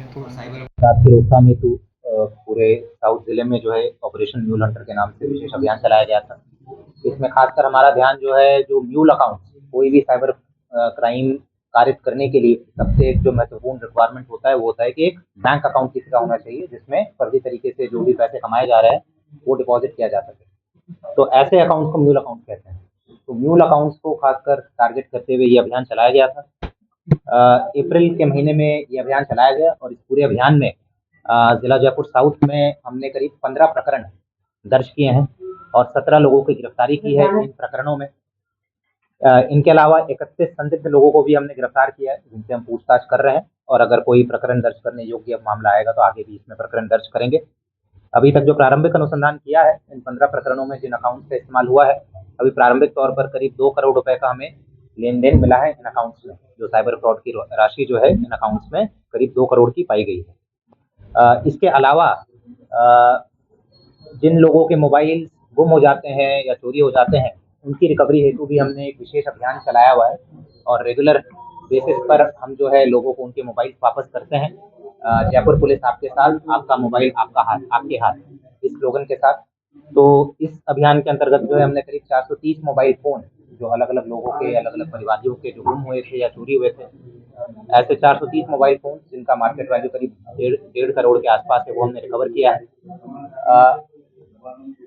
तो साइबर अपराध की रोकथाम हेतु पूरे साउथ जिले में जो है ऑपरेशन म्यूल हंटर के नाम से विशेष अभियान चलाया गया था। इसमें खासकर हमारा ध्यान जो है जो म्यूल अकाउंट कोई भी साइबर क्राइम कारित करने के लिए सबसे एक जो महत्वपूर्ण रिक्वायरमेंट होता है वो होता है कि एक बैंक अकाउंट किसी का होना चाहिए जिसमें फर्जी तरीके से जो भी पैसे कमाए जा रहे हैं वो डिपॉजिट किया जा सके। तो ऐसे अकाउंट को म्यूल अकाउंट कहते हैं। तो म्यूल अकाउंट्स को खासकर टारगेट करते हुए ये अभियान चलाया गया था। अप्रैल के महीने में ये अभियान चलाया गया और इस पूरे अभियान में जिला जयपुर साउथ में हमने करीब 15 प्रकरण दर्ज किए हैं और 17 लोगों की गिरफ्तारी की है इन प्रकरणों में। इनके अलावा 31 संदिग्ध लोगों को भी हमने गिरफ्तार किया है जिनसे हम पूछताछ कर रहे हैं और अगर कोई प्रकरण दर्ज करने योग्य मामला आएगा तो आगे भी इसमें प्रकरण दर्ज करेंगे। अभी तक जो प्रारंभिक अनुसंधान किया है इन 15 प्रकरणों में जिन अकाउंट का इस्तेमाल हुआ है अभी प्रारंभिक तौर पर करीब 2 करोड़ रुपए का हमें लेन देन मिला है इन अकाउंट्स में। जो साइबर फ्रॉड की राशि जो है इन अकाउंट्स में करीब 2 करोड़ की पाई गई है। इसके अलावा जिन लोगों के मोबाइल गुम हो जाते हैं या चोरी हो जाते हैं उनकी रिकवरी हेतु भी हमने एक विशेष अभियान चलाया हुआ है और रेगुलर बेसिस पर हम जो है लोगों को उनके मोबाइल वापस करते हैं। जयपुर पुलिस आपके साथ, आपका मोबाइल आपका हाथ, आपके हाथ, इस स्लोगन के साथ। तो इस अभियान के अंतर्गत जो है हमने करीब 430 मोबाइल फोन जो अलग अलग लोगों के अलग अलग परिवादियों के जो गुम हुए थे या चोरी हुए थे ऐसे 430 मोबाइल फोन जिनका मार्केट वैल्यू करीब डेढ़ करोड़ के आसपास है वो हमने रिकवर किया है।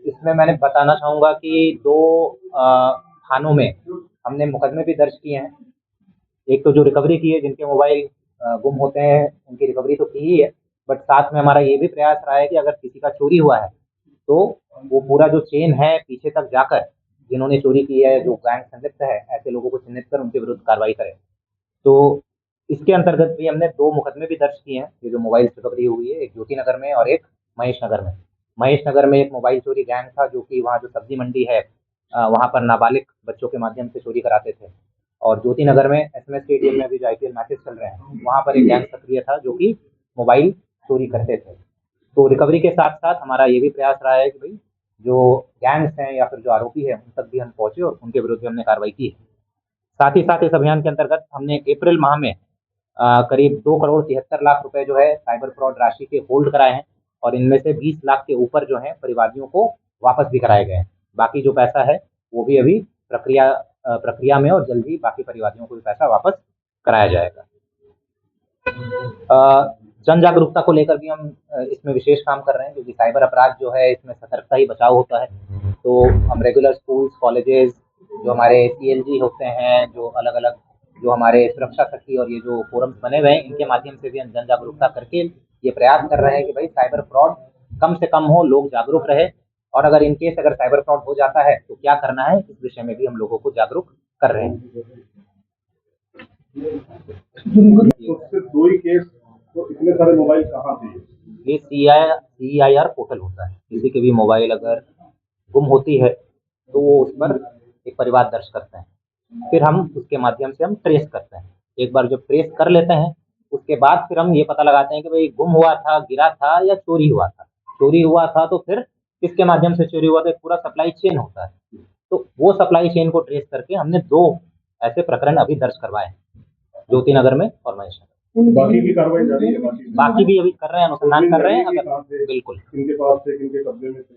इसमें मैंने बताना चाहूँगा कि 2 थानों में हमने मुकदमे भी दर्ज किए हैं। एक तो जो रिकवरी की है जिनके मोबाइल गुम होते हैं उनकी रिकवरी तो की ही है, बट साथ में हमारा ये भी प्रयास रहा है कि अगर किसी का चोरी हुआ है तो वो पूरा जो चेन है पीछे तक जाकर जिन्होंने चोरी की है, जो गैंग संलिप्त है, ऐसे लोगों को चिन्हित कर उनके विरुद्ध कार्रवाई करें। तो इसके अंतर्गत भी हमने 2 मुकदमे भी दर्ज किए हैं। ये जो मोबाइल रिकवरी हुई है एक ज्योति नगर में और एक महेश नगर में। महेश नगर में एक मोबाइल चोरी गैंग था जो कि वहाँ जो सब्जी मंडी है वहाँ पर नाबालिग बच्चों के माध्यम से चोरी कराते थे और ज्योति नगर में एसएमएस स्टेडियम में अभी जो आईपीएल मैचेस चल रहे हैं वहाँ पर एक गैंग सक्रिय था जो कि मोबाइल चोरी करते थे। तो रिकवरी के साथ साथ हमारा ये भी प्रयास रहा है कि भाई जो गैंग्स हैं या फिर जो आरोपी है उन तक भी हम पहुंचे और उनके विरुद्ध भी हमने कार्रवाई की है। साथ ही साथ इस अभियान के अंतर्गत हमने अप्रैल माह में करीब 2 करोड़ 73 लाख रुपए जो है साइबर फ्रॉड राशि के होल्ड कराए हैं और इनमें से 20 लाख के ऊपर जो है परिवादियों को वापस भी कराए गए हैं। बाकी जो पैसा है वो भी अभी प्रक्रिया में और जल्द ही बाकी परिवादियों को भी पैसा वापस कराया जाएगा। जन जागरूकता को लेकर भी हम इसमें विशेष काम कर रहे हैं क्योंकि साइबर अपराध जो है इसमें सतर्कता ही बचाव होता है। तो हम रेगुलर स्कूल्स, कॉलेजेस, जो हमारे सीएलजी होते हैं, जो अलग-अलग जो हमारे सुरक्षा सखी और ये जो फोरम्स बने हुए हैं इनके माध्यम से भी हम जन जागरूकता करके ये प्रयास कर रहे हैं कि भाई साइबर फ्रॉड कम से कम हो, लोग जागरूक रहे और अगर इन केस अगर साइबर फ्रॉड हो जाता है तो क्या करना है इस विषय में भी हम लोगों को जागरूक कर रहे हैं। तो सिर्फ 2 ही केस, तो इतने सारे मोबाइल कहाँ थे? ये सीआईआर पोर्टल होता है। किसी के भी मोबाइल अगर गुम होती है तो वो उस पर एक परिवाद दर्ज करते हैं, फिर हम उसके माध्यम से हम ट्रेस करते हैं। एक बार जब ट्रेस कर लेते हैं उसके बाद फिर हम ये पता लगाते हैं कि भाई गुम हुआ था, गिरा था या चोरी हुआ था। चोरी हुआ था तो फिर किसके माध्यम से चोरी हुआ था, एक पूरा सप्लाई चेन होता है। तो वो सप्लाई चेन को ट्रेस करके हमने 2 ऐसे प्रकरण अभी दर्ज करवाए हैं, ज्योति नगर में और महेश नगर। बाकी की कार्रवाई जारी है? बाकी भी अभी कर रहे हैं, अनुसंधान कर रहे हैं। अगर बिल्कुल बिल्कुल किनके पास थे, किनके कब्जे में थे?